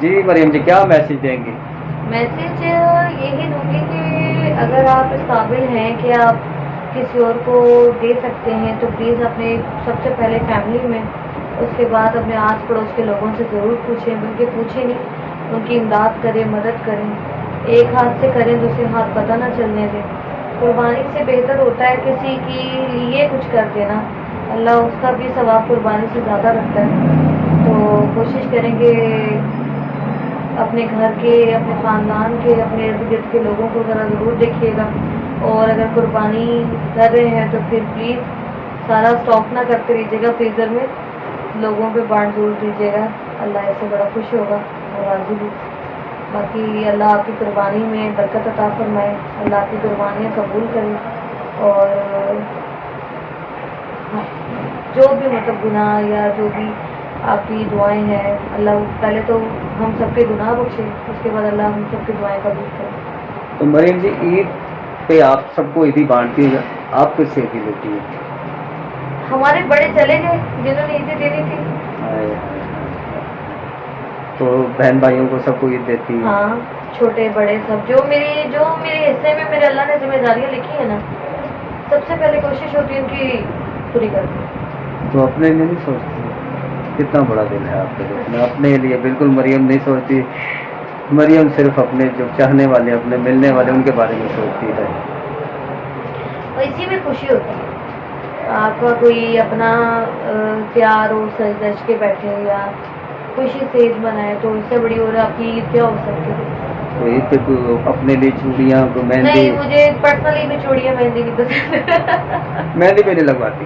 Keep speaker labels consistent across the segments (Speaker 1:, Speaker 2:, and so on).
Speaker 1: جی مریم جی کیا میسج دیں گی؟
Speaker 2: میسج یہی دوں گی کہ اگر آپ اس قابل ہیں کہ آپ کسی اور کو دے سکتے ہیں تو پلیز اپنے سب سے پہلے فیملی میں، اس کے بعد اپنے آس پڑوس کے لوگوں سے ضرور پوچھیں، بلکہ پوچھیں نہیں، ان کی امداد کریں، مدد کریں، ایک ہاتھ سے کریں دوسرے ہاتھ پتہ نہ چلنے دیں۔ قربانی سے بہتر ہوتا ہے کسی کے لیے کچھ کر دینا، اللہ اس کا بھی ثواب قربانی سے زیادہ رکھتا ہے۔ تو کوشش کریں کہ اپنے گھر کے، اپنے خاندان کے، اپنے ارد گرد کے لوگوں کو ذرا ضرور دیکھیے گا، اور اگر قربانی کر رہے ہیں تو پھر پلیز سارا اسٹاک نہ کرتے رہیے گا فریزر میں، لوگوں پہ بانٹ ضرور دیجیے گا، اللہ اس سے بڑا خوش ہوگا اور راضی بھی۔ باقی اللہ آپ کی قربانی میں برکت عطا فرمائے، اللہ آپ کی قربانیاں قبول کرے، اور جو بھی مطلب گناہ یا جو بھی آپ کی دعائیں ہیں، اللہ پہلے تو ہم سب کے گناہ بخشے، اس کے بعد اللہ ہم سب کی دعائیں قبول کرے۔
Speaker 1: تو مریم جی عید پہ آپ سب کو عیدی بانٹتی ہیں، آپ کس سے عیدی لیتی ہیں؟
Speaker 2: ہمارے بڑے چلے گئے جنہوں نے عیدیں دینی تھی۔
Speaker 1: تو بہن بھائیوں کو سب کو عید دیتی ہیں؟
Speaker 2: ہاں، چھوٹے بڑے سب، جو میرے حصے میں میرے اللہ نے ذمہ داریاں لکھی ہیں نا، سب سے پہلے کوشش ہوتی ہے ان کی پوری کرنی۔
Speaker 1: تو اپنے لیے نہیں سوچتی؟ کتنا بڑا دل ہے آپ کے دل میں، اپنے لیے بالکل مریم نہیں سوچتی، مریم صرف اپنے جو چاہنے والے، اپنے ملنے والے، ان کے بارے میں سوچتی ہے۔
Speaker 2: اسی میں خوشی ہوتی ہے، آپ کا کوئی اپنا پیار ہو، سج دج کے بیٹھے یا خوشی سے عید منائے، تو اس سے بڑی اور آپ کی عید کیا ہو سکتی ہے؟
Speaker 1: تو عید پہ اپنے لیے چوڑیاں، مہندی؟
Speaker 2: نہیں، مجھے پرسنلی بھی چوڑیاں مہندی نہیں پسند۔
Speaker 1: مہندی پہ نہیں لگواتی؟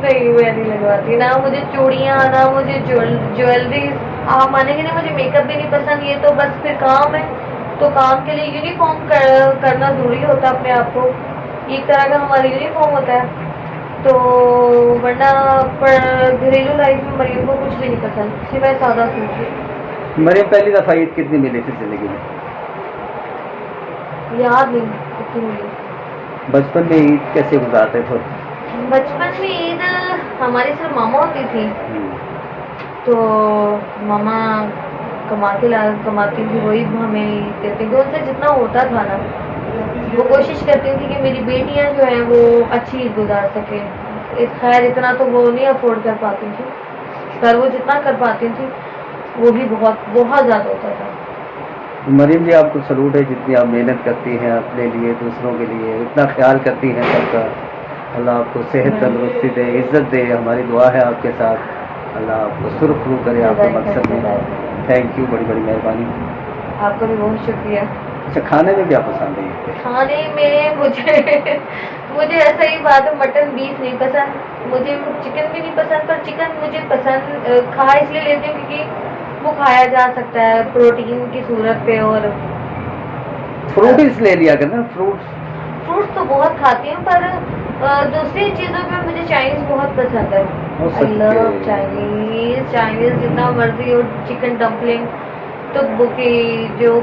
Speaker 2: نہیں، میں نہیں لگواتی، نہ مجھے چوڑیاں، نہ مجھے جیولری، آپ مانیں گے نہیں، مجھے میک اپ بھی نہیں پسند، یہ تو بس پھر کام ہے، تو کام کے لیے یونیفارم کرنا ضروری ہوتا ہے اپنے آپ کو، ایک طرح کا ہمارا یونیفارم ہوتا ہے، تو ورنہ گھریلو لائف میں مریم کو کچھ بھی نہیں پسند، سوائے سادہ سوٹ۔
Speaker 1: مریم پہلی دفعہ عید کتنی ملی تھی زندگی میں؟
Speaker 2: یاد نہیں کتنی ملی۔
Speaker 1: بچپن میں عید کیسے گزارتے تھے؟
Speaker 2: بچپن میں عید ہماری صرف ماما ہوتی تھی، تو ماما کماتی تھی، وہی ہمیں عید دیتی تھی، ان سے جتنا ہوتا تھا نا وہ کوشش کرتی تھی کہ میری بیٹیاں جو ہیں وہ اچھی عید گزار سکیں۔ خیر اتنا تو وہ نہیں افورڈ کر پاتی تھی، پر وہ جتنا کر پاتی تھی وہ بھی بہت بہت زیادہ ہوتا تھا۔
Speaker 1: مریم جی آپ کو سلوٹ ہے، جتنی آپ محنت کرتی ہیں اپنے لیے، دوسروں کے لیے، اتنا خیال کرتی ہیں سب کا، اللہ آپ کو صحت تندرستی دے، عزت دے، ہماری دعا ہے آپ کے ساتھ، اللہ آپ کو سرخرو کرے آپ کے مقصد میں۔ تھینک یو، بڑی بڑی مہربانی۔
Speaker 2: آپ کا بھی بہت شکریہ۔
Speaker 1: اچھا، کھانے میں کیا پسند ہے؟
Speaker 2: کھانے میں مجھے ایسا ہی بات ہے، مٹن بیف نہیں پسند، مجھے چکن بھی نہیں پسند، پر چکن مجھے پسند کھا اس لیے لیتی ہوں کیونکہ وہ کھایا جا سکتا ہے پروٹین کی صورت پہ، اور
Speaker 1: فروٹس لے لیا کرنا، فروٹس
Speaker 2: تو بہت کھاتی ہوں، پر دوسری چیزوں میں مجھے چائنیز بہت پسند ہے، آئی لو چائنیز جتنا مرضی، اور چکن ڈمپلنگ تو جو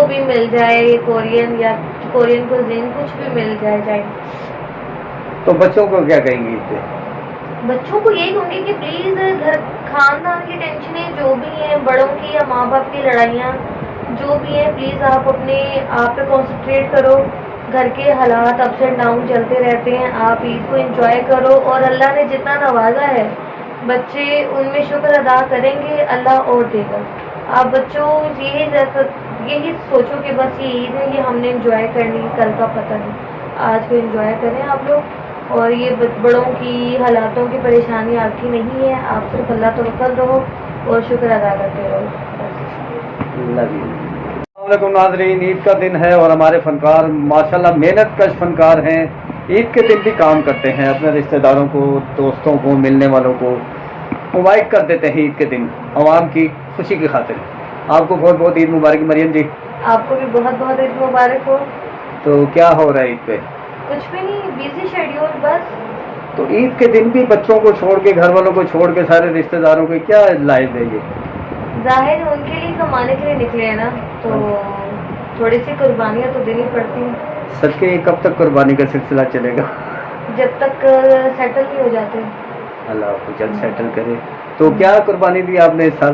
Speaker 2: بھی مل جائے، کورین یا کورین کوزین کچھ بھی مل جائے چائنیز۔
Speaker 1: تو بچوں کو کیا کہیں گے اس پہ؟
Speaker 2: بچوں کو یہی کہوں گی کہ پلیز گھر خاندان کی ٹینشنیں جو بھی ہیں، بڑوں کی یا ماں باپ کی لڑائیاں جو بھی ہیں، پلیز آپ اپنے آپ پہ کنسنٹریٹ کرو، گھر کے حالات اپس اینڈ ڈاؤن چلتے رہتے ہیں، آپ عید کو انجوائے کرو، اور اللہ نے جتنا نوازا ہے بچے ان میں شکر ادا کریں گے، اللہ اور دے گا۔ آپ بچوں یہی سوچو کہ بس یہ عید ہے، یہ ہم نے انجوائے کرنی، کل کا پتہ نہیں، آج کو انجوائے کریں آپ لوگ، اور یہ بڑوں کی حالاتوں کی پریشانی آپ کی نہیں ہے، آپ صرف اللہ توکل رہو اور شکر ادا کرتے رہو۔
Speaker 1: السلام علیکم ناظرین، عید کا دن ہے اور ہمارے فنکار ماشاءاللہ محنت کش فنکار ہیں، عید کے دن بھی کام کرتے ہیں، اپنے رشتہ داروں کو، دوستوں کو، ملنے والوں کو انوائٹ کر دیتے ہیں عید کے دن عوام کی خوشی کی خاطر۔ آپ کو بہت بہت عید مبارک مریم جی۔
Speaker 2: آپ کو بھی بہت بہت عید مبارک ہو۔
Speaker 1: تو کیا ہو رہا ہے عید پہ؟
Speaker 2: کچھ بھی نہیں، بیزی شیڈیول بس۔
Speaker 1: تو عید کے دن بھی بچوں کو چھوڑ کے، گھر والوں کو چھوڑ کے، سارے رشتہ داروں کو کیا لائف ہے یہ؟
Speaker 2: ظاہر ان کے لیے کمانے کے لیے نکلے ہیں نا، تو تھوڑی سی قربانیاں تو دینی پڑتی ہیں۔
Speaker 1: سچ کے کب تک قربانی کا سلسلہ چلے گا؟
Speaker 2: جب تک سیٹل نہیں ہو جاتے۔
Speaker 1: اللہ آپ کو جلد سیٹل کرے۔ تو کیا قربانی دی آپ نے اس سال؟